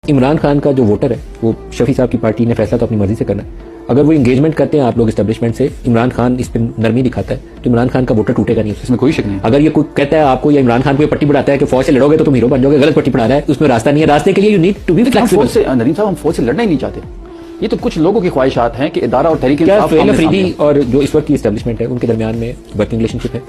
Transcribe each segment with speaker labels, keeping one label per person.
Speaker 1: इमरान खान का जो वोटर है वो शफी साहब की पार्टी ने फैसला तो अपनी मर्जी से करना है। अगर वो इंगेजमेंट करते हैं आप लोग एस्टेब्लिशमेंट से, इमरान खान इस पे नरमी दिखाता है तो इमरान खान का वोटर टूटेगा नहीं,
Speaker 2: इसमें कोई शक नहीं।
Speaker 1: अगर ये कोई कहता है आपको या इमरान खान को ये पट्टी पढ़ाता है कि फौज से लड़ोगे तो तुम हीरो बन जाओगे, गलत पट्टी पढ़ा रहा है, उसमें रास्ता नहीं है। रास्ते के लिए you need to be flexible.
Speaker 2: Nadeem साहब, हम फौज से लड़ना ही नहीं चाहते। ये तो कुछ लोगों की ख्वाहिशात हैं कि इदारा और तहरीक
Speaker 1: अफरीदी और जो इस वक्त की एस्टेब्लिशमेंट है उनके दरमियान में वर्किंग रिलेशनशिप है,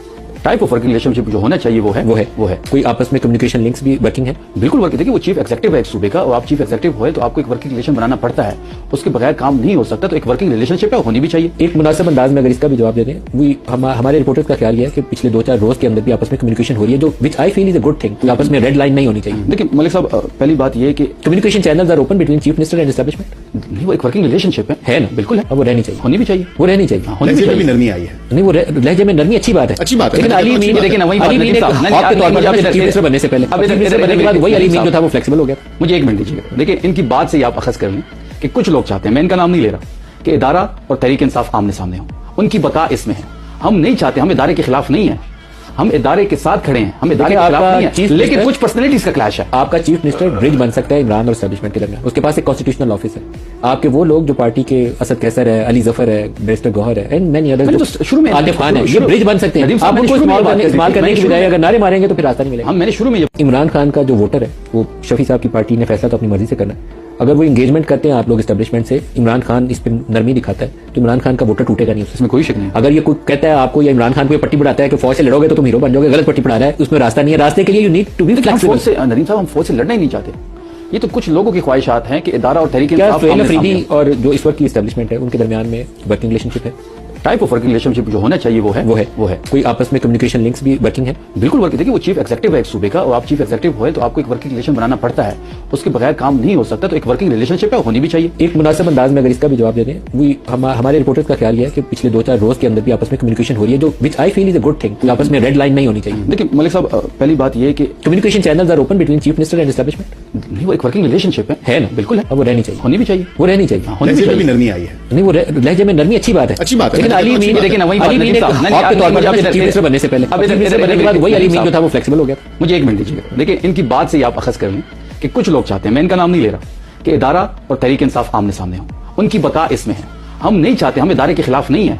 Speaker 2: टाइप ऑफ वर्किंग रिलेशनशिप जो होना चाहिए वो है।
Speaker 1: कोई आपस में कम्युनिकेशन लिंक्स भी वर्किंग है,
Speaker 2: बिल्कुल वर्किंग। देखिए, वो चीफ एग्जीक्यूटिव है एक सूबे का, और आप चीफ एग्जीक्यूटिव होए तो आपको एक वर्किंग रिलेशन बनाना पड़ता है, उसके बगैर काम नहीं हो सकता। तो एक वर्किंग रिलेशनशिप है, होनी भी चाहिए।
Speaker 1: एक मुनासिब अंदाज में अगर इसका भी जवाब दे दें, हमारे रिपोर्टर्स का ख्याल है कि पिछले 2-4 रोज के अंदर भी आपस में कम्युनिकेशन हो रही है, जो which I feel is a good thing. आपस में रेड लाइन नहीं होनी चाहिए।
Speaker 2: देखिए मलिक साहब, पहली बात ये कि
Speaker 1: communication channels are open between chief minister and establishment.
Speaker 2: वो एक वर्किंग रिलेशनशिप है ना, बिल्कुल है,
Speaker 1: वो रहनी चाहिए,
Speaker 2: होनी भी चाहिए,
Speaker 1: वो रहनी चाहिए।
Speaker 3: लहजे में भी नरमी आई है।
Speaker 1: नहीं, वो लहजे में नरमी अच्छी बात है,
Speaker 3: अच्छी बात है।
Speaker 1: लेकिन अली मीन
Speaker 2: देखिए ना, वही
Speaker 1: आपके तौर पर चीफ मिनिस्टर बनने से पहले, बनने के बाद वही अली मीन जो था वो फ्लेक्सिबल हो गया।
Speaker 2: मुझे एक मिनट दीजिएगा। देखिए, इनकी बात से आप अखज़ कर लें कि कुछ लोग चाहते हैं, मैं इनका नाम नहीं ले रहा, कि इदारा और तहरीक इंसाफ आमने सामने हो, उनकी बका इसमें है। हम नहीं चाहते, हम इदारे के खिलाफ नहीं है, हम इदारे के साथ खड़े हैं, हम इदारे के खिलाफ नहीं है, लेकिन कुछ पर्सनैलिटीज का क्लैश है।
Speaker 1: आपका चीफ मिनिस्टर ब्रिज बन सकता है इमरान और एस्टेब्लिशमेंट के दरमियान, उसके पास एक कॉन्स्टिट्यूशनल ऑफिस है। आपके वो लोग जो पार्टी के असद कैसर है, अली जफर है, बैरिस्टर गौहर है एंड मैनी अदर्स,
Speaker 2: शुरू में
Speaker 1: आतिफ खान है, ये ब्रिज बन सकते हैं। आप उनको इस्तेमाल करने की बजाय अगर नारे मारेंगे तो फिर रास्ता नहीं मिलेगा।
Speaker 2: मैंने शुरू में
Speaker 1: इमरान खान का जो वोटर है वो शफी साहब की पार्टी ने फैसला तो अपनी मर्जी से करना है। अगर वो इंगेजमेंट करते हैं आप लोग एस्टेब्लिशमेंट से, इमरान खान इस पे नरमी दिखाता है तो इमरान खान का वोटर टूटेगा नहीं,
Speaker 2: इसमें कोई शक नहीं।
Speaker 1: अगर ये कोई कहता है आपको या इमरान खान को ये पट्टी पढ़ाता है कि फौज से लड़ोगे तो तुम हीरो बन जाओगे, गलत पट्टी पढ़ा रहा है, उसमें रास्ता नहीं है। रास्ते के लिए you need to be flexible.
Speaker 2: Nadeem साहब, हम फौज से लड़ना ही नहीं चाहते। ये तो कुछ लोगों की ख्वाहिशात हैं कि इदारा और तहरीक
Speaker 1: अफरीदी और जो इस वक्त की एस्टेब्लिशमेंट है उनके दरमियान में वर्किंग रिलेशनशिप है,
Speaker 2: टाइप ऑफ वर्किंग रिलेशनशिप जो होना चाहिए वो है।
Speaker 1: कोई आपस में कम्युनिकेशन लिंक्स भी वर्किंग है,
Speaker 2: बिल्कुल वर्किंग। देखिए, वो चीफ एग्जीक्यूटिव है एक सूबे का, और आप चीफ एग्जीक्यूटिव होए तो आपको एक वर्किंग रिलेशन बनाना पड़ता है, उसके बगैर काम नहीं हो सकता। तो एक वर्किंग रिलेशनशिप है, होनी भी चाहिए।
Speaker 1: एक मुनासिब अंदाज में अगर इसका भी जवाब दे दें, हमारे रिपोर्टर्स का ख्याल है कि पिछले 2-4 रोज के अंदर भी आपस में कम्युनिकेशन हो रही है, जो which I feel is a good thing. आपस में रेड लाइन नहीं होनी चाहिए।
Speaker 2: देखिए मलिक साहब, पहली बात ये कि
Speaker 1: communication channels are open between chief minister and establishment.
Speaker 2: वो एक वर्किंग रिलेशनशिप है ना, बिल्कुल है,
Speaker 1: वो रहनी चाहिए,
Speaker 2: होनी भी चाहिए,
Speaker 1: वो रहनी चाहिए।
Speaker 3: लहजे में भी नरमी आई है।
Speaker 1: नहीं, वो लहजे में नरमी अच्छी बात है,
Speaker 3: अच्छी बात है।
Speaker 1: लेकिन अली मीन,
Speaker 2: देखिए ना, वही
Speaker 1: आपके तौर पर चीफ मिनिस्टर बनने से पहले, बनने के बाद वही अली मीन जो था वो फ्लेक्सिबल हो गया।
Speaker 2: मुझे एक मिनट दीजिएगा। देखिए, इनकी बात से आप अखज़ कर लें कि कुछ लोग चाहते हैं, मैं इनका नाम नहीं ले रहा, कि इदारा और तहरीक इंसाफ आमने सामने हो, उनकी बका इसमें है। हम नहीं चाहते, हम इदारे के खिलाफ नहीं है,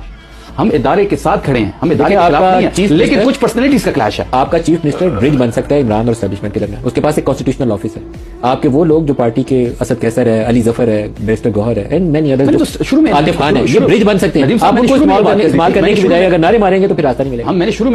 Speaker 2: हम इदारे के साथ खड़े हैं, हम इदारे के खिलाफ नहीं है, लेकिन कुछ पर्सनैलिटीज का क्लैश है।
Speaker 1: आपका चीफ मिनिस्टर ब्रिज बन सकता है इमरान और एस्टेब्लिशमेंट के दरमियान, उसके पास एक कॉन्स्टिट्यूशनल ऑफिस है। आपके वो लोग जो पार्टी के असद कैसर है, अली जफर है, बैरिस्टर गौहर है एंड मैनी अदर्स,
Speaker 2: शुरू में
Speaker 1: आतिफ खान है, ये ब्रिज बन सकते हैं। आप उनको इस्तेमाल करने की बजाय अगर नारे मारेंगे तो फिर रास्ता नहीं मिलेगा।
Speaker 2: मैंने शुरू में